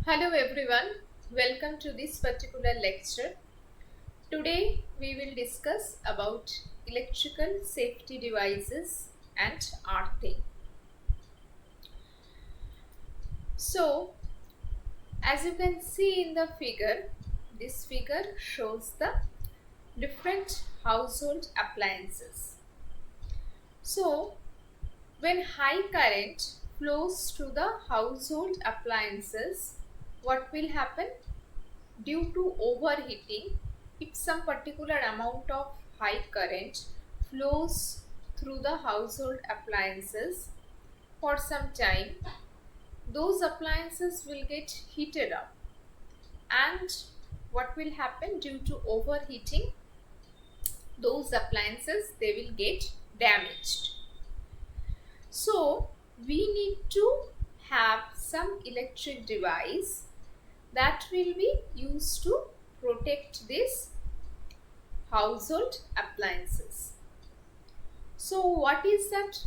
Hello everyone, welcome to this particular lecture. Today we will discuss about electrical safety devices and earthing. So, as you can see in the figure, this figure shows the different household appliances. So, when high current flows through the household appliances, what will happen? Due to overheating, if some particular amount of high current flows through the household appliances for some time, those appliances will get heated up. And what will happen due to overheating? Those appliances they will get damaged. So we need to have some electric device that will be used to protect this household appliances. So what is that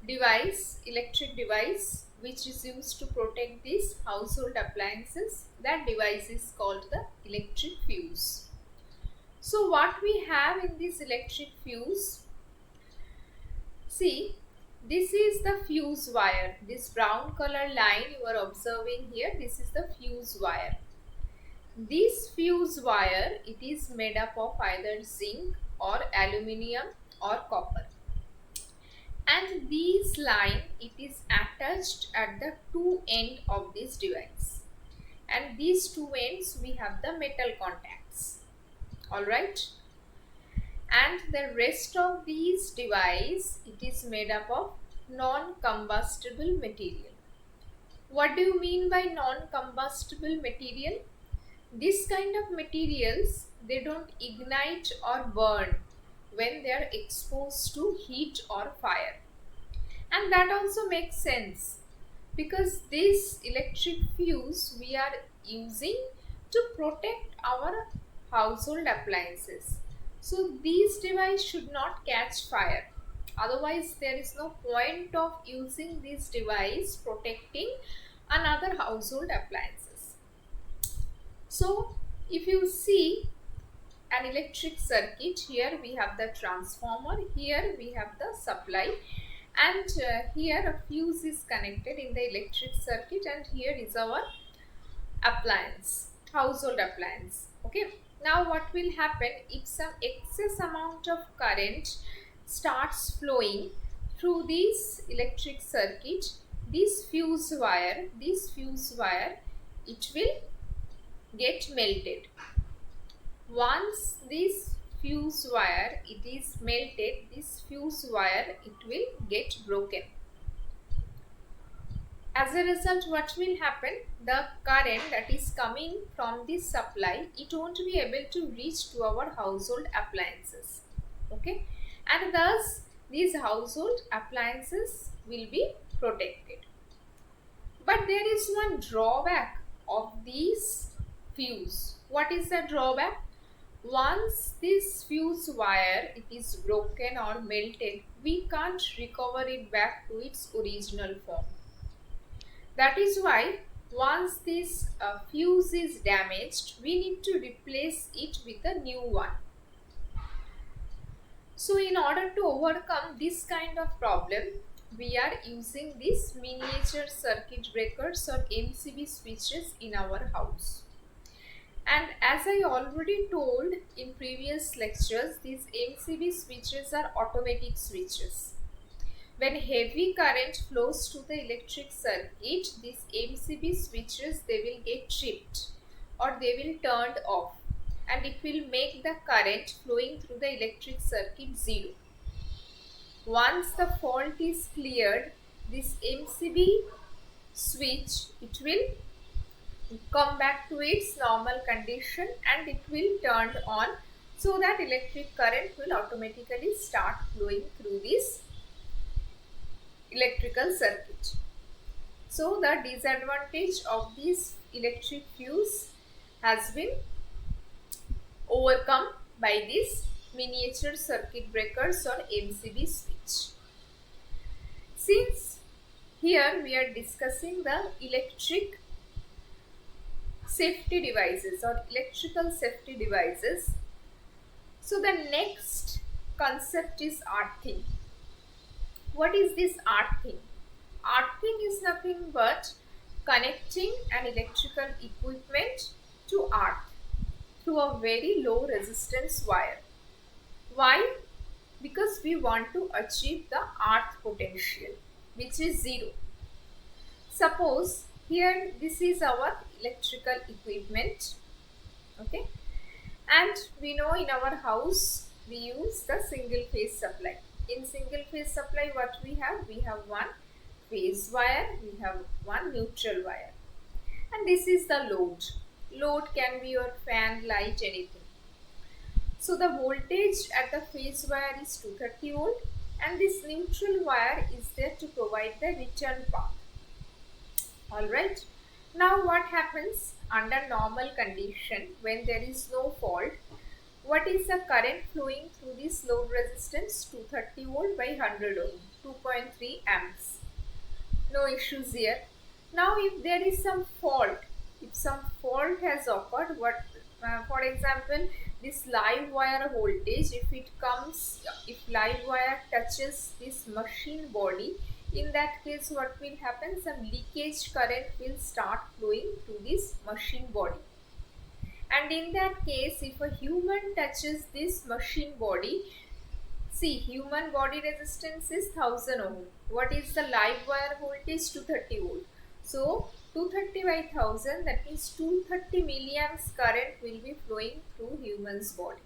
device, electric device which is used to protect these household appliances? That device is called the electric fuse. So what we have in this electric fuse? See, this is the fuse wire. This brown color line you are observing here, this is the fuse wire. This fuse wire, it is made up of either zinc or aluminium or copper. And this line, it is attached at the two end of this device. And these two ends, we have the metal contacts. Alright. And the rest of these device, it is made up of non-combustible material. What do you mean by non-combustible material? This kind of materials, they don't ignite or burn when they are exposed to heat or fire. And that also makes sense because this electric fuse we are using to protect our household appliances. So these devices should not catch fire. Otherwise, there is no point of using this device protecting another household appliances. So if you see an electric circuit, here we have the transformer, here we have the supply, and here a fuse is connected in the electric circuit, and here is our appliance, household appliance. Okay, now what will happen if some excess amount of current starts flowing through this electric circuit? This fuse wire, it will get melted. Once this fuse wire it is melted, this fuse wire it will get broken. As a result, what will happen? The current that is coming from this supply, it won't be able to reach to our household appliances. Okay, and thus these household appliances will be protected. But there is one drawback of these fuse. What is the drawback? Once this fuse wire it is broken or melted, we can't recover it back to its original form. That is why once this fuse is damaged, we need to replace it with a new one. So in order to overcome this kind of problem, we are using these miniature circuit breakers or MCB switches in our house. And as I already told in previous lectures, these MCB switches are automatic switches. When heavy current flows to the electric circuit, these MCB switches they will get tripped or they will turned off, and it will make the current flowing through the electric circuit zero. Once the fault is cleared, this MCB switch it will come back to its normal condition and it will turn on, so that electric current will automatically start flowing through this electrical circuit. So the disadvantage of this electric fuse has been overcome by this miniature circuit breakers or MCB switch. Since here we are discussing the electric safety devices or electrical safety devices. So the next concept is earthing. What is this earthing? Earthing is nothing but connecting an electrical equipment to earth through a very low resistance wire. Why? Because we want to achieve the earth potential, which is zero. Suppose here this is our electrical equipment, okay, and we know in our house we use the single phase supply. In single phase supply, what we have one phase wire, we have one neutral wire, and this is the load. Load can be your fan, light, anything. So the voltage at the phase wire is 230 volt, and this neutral wire is there to provide the return path. Alright. Now what happens under normal condition when there is no fault? What is the current flowing through this load resistance? 230 volt by 100 ohm, 2.3 amps. No issues here. Now if there is some fault, if some fault has occurred, for example, this live wire voltage, if live wire touches this machine body, in that case what will happen? Some leakage current will start flowing to this machine body. And in that case, if a human touches this machine body, see, human body resistance is 1000 ohm. What is the live wire voltage? 230 volt. So 230 by 1000, that means 230 milliamps current will be flowing through human's body.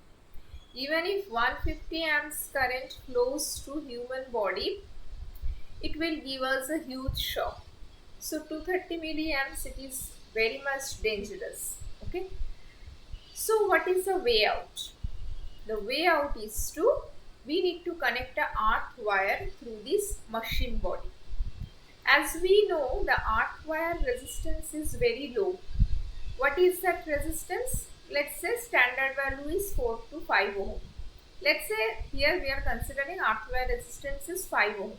Even if 150 amps current flows through human body, it will give us a huge shock. So 230 milliamps, it is very much dangerous. Okay. So what is the way out? The way out is we need to connect a earth wire through this machine body. As we know, the earth wire resistance is very low. What is that resistance? Let's say standard value is 4 to 5 ohm. Let's say here we are considering earth wire resistance is 5 ohm.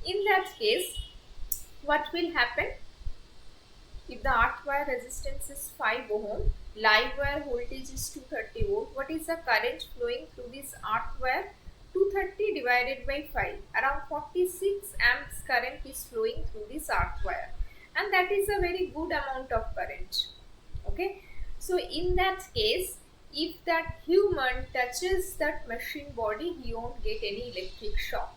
In that case, what will happen? If the earth wire resistance is 5 ohm, live wire voltage is 230 volt. What is the current flowing through this earth wire? 230 divided by 5. Around 46 amps current is flowing through this earth wire. And that is a very good amount of current. Okay. So in that case, if that human touches that machine body, he won't get any electric shock.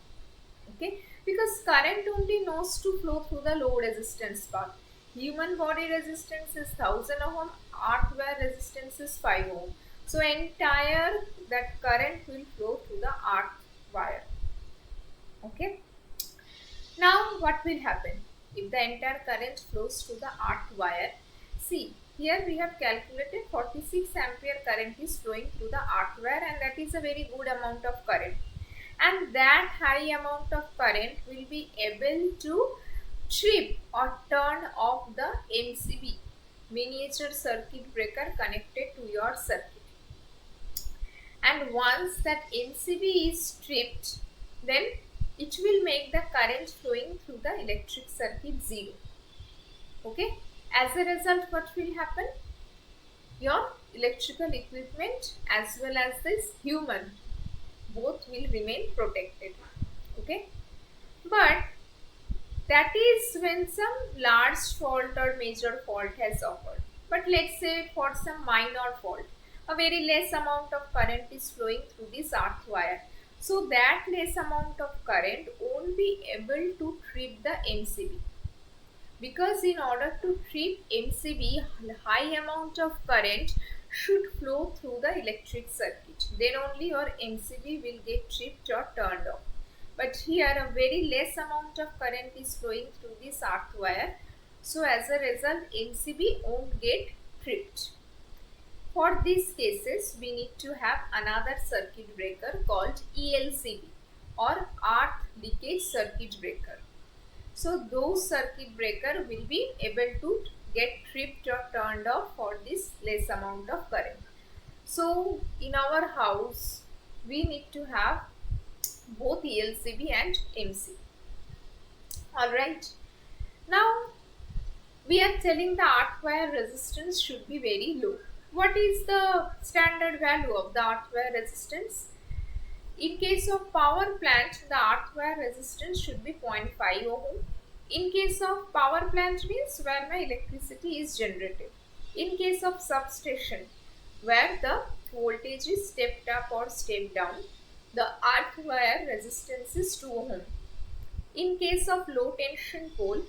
Okay. Because current only knows to flow through the low resistance part. Human body resistance is 1000 ohm, earth wire resistance is 5 ohm. So entire that current will flow through the earth wire. Okay. Now what will happen? If the entire current flows through the earth wire, see, here we have calculated 46 ampere current is flowing through the earth wire, and that is a very good amount of current. And that high amount of current will be able to trip or turn off the MCB, miniature circuit breaker, connected to your circuit. And once that MCB is tripped, then it will make the current flowing through the electric circuit zero. Okay. As a result, what will happen? Your electrical equipment as well as this human, both will remain protected. Okay. But that is when some large fault or major fault has occurred. But let's say for some minor fault, a very less amount of current is flowing through this earth wire. So that less amount of current won't be able to trip the MCB. Because in order to trip MCB, high amount of current should flow through the electric circuit. Then only your MCB will get tripped or turned off. But here a very less amount of current is flowing through this earth wire. So as a result, MCB won't get tripped. For these cases, we need to have another circuit breaker called ELCB, or earth leakage circuit breaker. So those circuit breaker will be able to get tripped or turned off for this less amount of current. So in our house, we need to have both ELCB and MCB. Alright. Now we are telling the earth wire resistance should be very low. What is the standard value of the earth wire resistance? In case of power plant, the earth wire resistance should be 0.5 ohm. In case of power plant means where my electricity is generated. In case of substation, where the voltage is stepped up or stepped down, the earth wire resistance is 2 ohm. In case of low tension pole,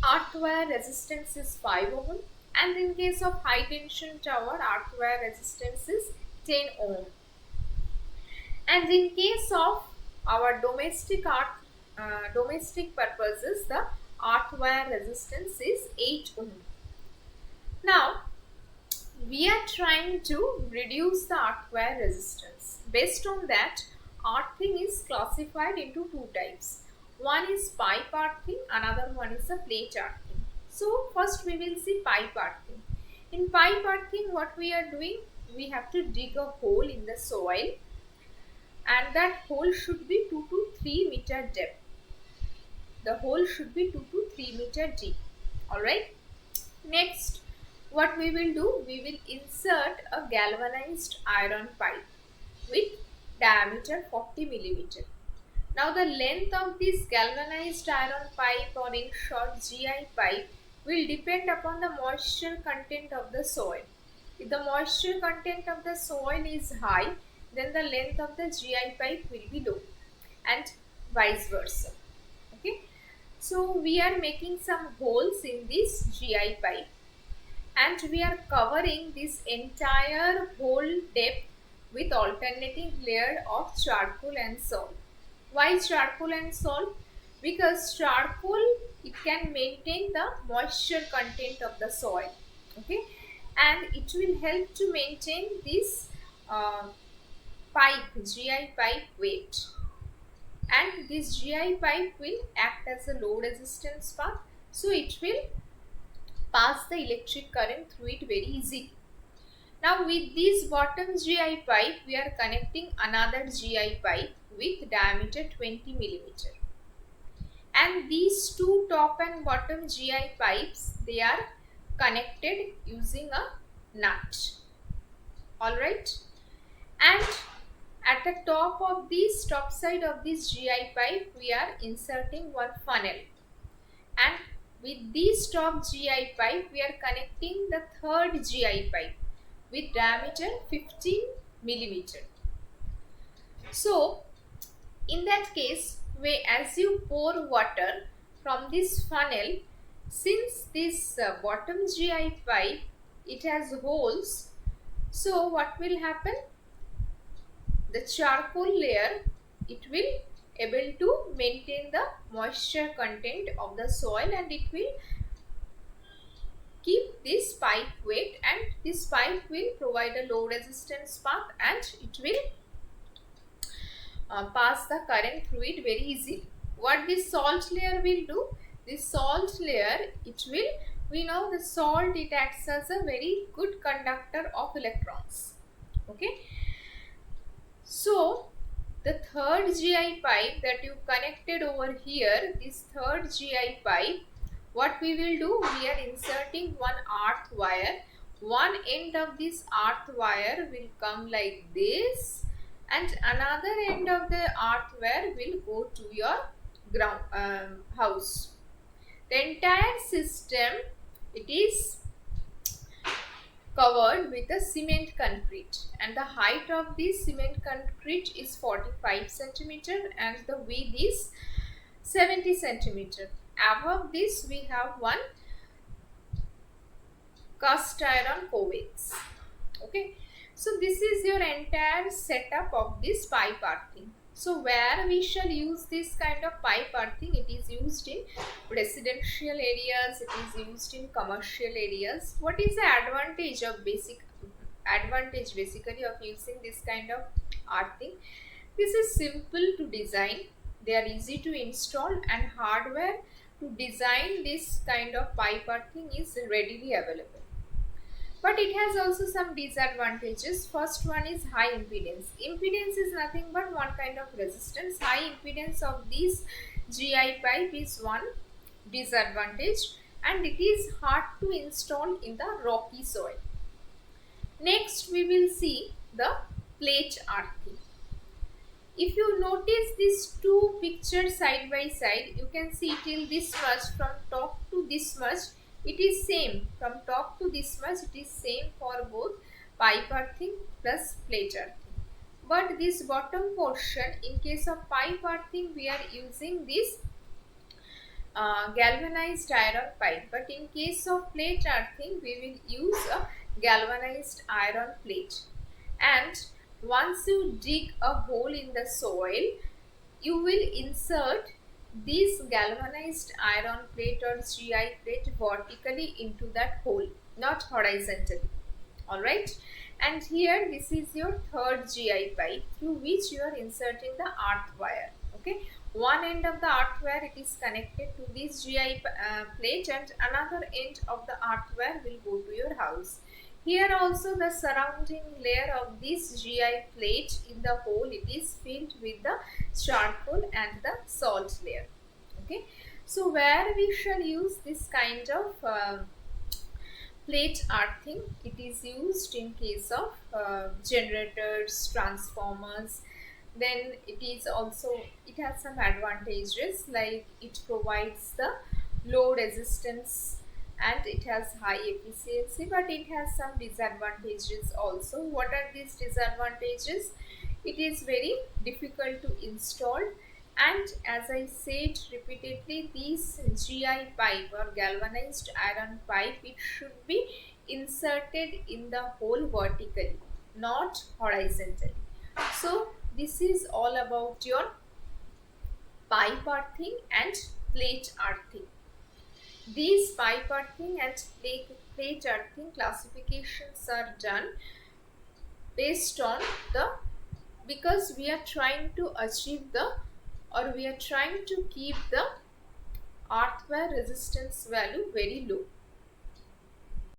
earth wire resistance is 5 ohm, and in case of high tension tower, earth wire resistance is 10 ohm. And in case of our domestic purposes, the earth wire resistance is 8 ohm. Now we are trying to reduce the earth wire resistance. Based on that, earthing is classified into two types. One is pipe earthing, another one is a plate earthing. So first we will see pipe earthing. In pipe earthing, what we are doing, we have to dig a hole in the soil, and that hole should be 2 to 3 meter depth. The hole should be 2 to 3 meter deep. Alright. Next, what we will do, we will insert a galvanized iron pipe with diameter 40 millimeter. Now the length of this galvanized iron pipe, or in short GI pipe, will depend upon the moisture content of the soil. If the moisture content of the soil is high, then the length of the GI pipe will be low, and vice versa. Okay. So we are making some holes in this GI pipe, and we are covering this entire whole depth with alternating layer of charcoal and salt. Why charcoal and salt? Because charcoal, it can maintain the moisture content of the soil. Okay, and it will help to maintain this GI pipe weight, and this GI pipe will act as a low resistance path, so it will pass the electric current through it very easily. Now with this bottom GI pipe, we are connecting another GI pipe with diameter 20 millimeter, and these two top and bottom GI pipes, they are connected using a nut. Alright, and at the top side of this GI pipe, we are inserting one funnel, and with this top GI pipe, we are connecting the third GI pipe with diameter 15 millimeter. So in that case, as you pour water from this funnel, since this bottom GI pipe, it has holes, so what will happen? The charcoal layer, it will able to maintain the moisture content of the soil, and it will keep this pipe wet, and this pipe will provide a low resistance path, and it will pass the current through it very easily. What this salt layer will do? This salt layer, it will, we know the salt, it acts as a very good conductor of electrons. Okay. So the third GI pipe that you connected over here, this third GI pipe, what we will do, we are inserting one earth wire. One end of this earth wire will come like this, and another end of the earth wire will go to your house. The entire system, it is covered with a cement concrete, and the height of this cement concrete is 45 centimeter, and the width is 70 centimeter. Above this, we have one cast iron coax. Okay, so this is your entire setup of this pipe earthing. So where we shall use this kind of pipe earthing? It is used in residential areas, it is used in commercial areas. What is the advantage basically of using this kind of earthing? This is simple to design, they are easy to install, and hardware to design this kind of pipe earthing is readily available. But it has also some disadvantages. First one is high impedance. Impedance is nothing but one kind of resistance. High impedance of these GI pipe is one disadvantage, and it is hard to install in the rocky soil. Next, we will see the plate earthing. If you notice these two pictures side by side, you can see till this much, from top to this much, it is same. From top to this much, it is same for both pipe earthing plus plate earthing. But this bottom portion, in case of pipe earthing, we are using this galvanized iron pipe, but in case of plate earthing we will use a galvanized iron plate. And once you dig a hole in the soil, you will insert this galvanized iron plate or GI plate vertically into that hole, not horizontally. Alright, and here this is your third GI pipe through which you are inserting the earth wire. Okay, one end of the earth wire, it is connected to this GI plate, and another end of the earth wire will go to your house. Here also the surrounding layer of this GI plate in the hole, it is filled with the charcoal and the salt layer. Okay, so where we shall use this kind of plate earthing, it is used in case of generators, transformers. Then it is also, it has some advantages, like it provides the low resistance and it has high efficiency, but it has some disadvantages also. What are these disadvantages? It is very difficult to install, and as I said repeatedly, this GI pipe or galvanized iron pipe, it should be inserted in the hole vertically, not horizontally. So this is all about your pipe earthing and plate earthing. These pipe earthing and plate earthing classifications are done based on the, because we are trying to achieve the, or we are trying to keep the earthware resistance value very low.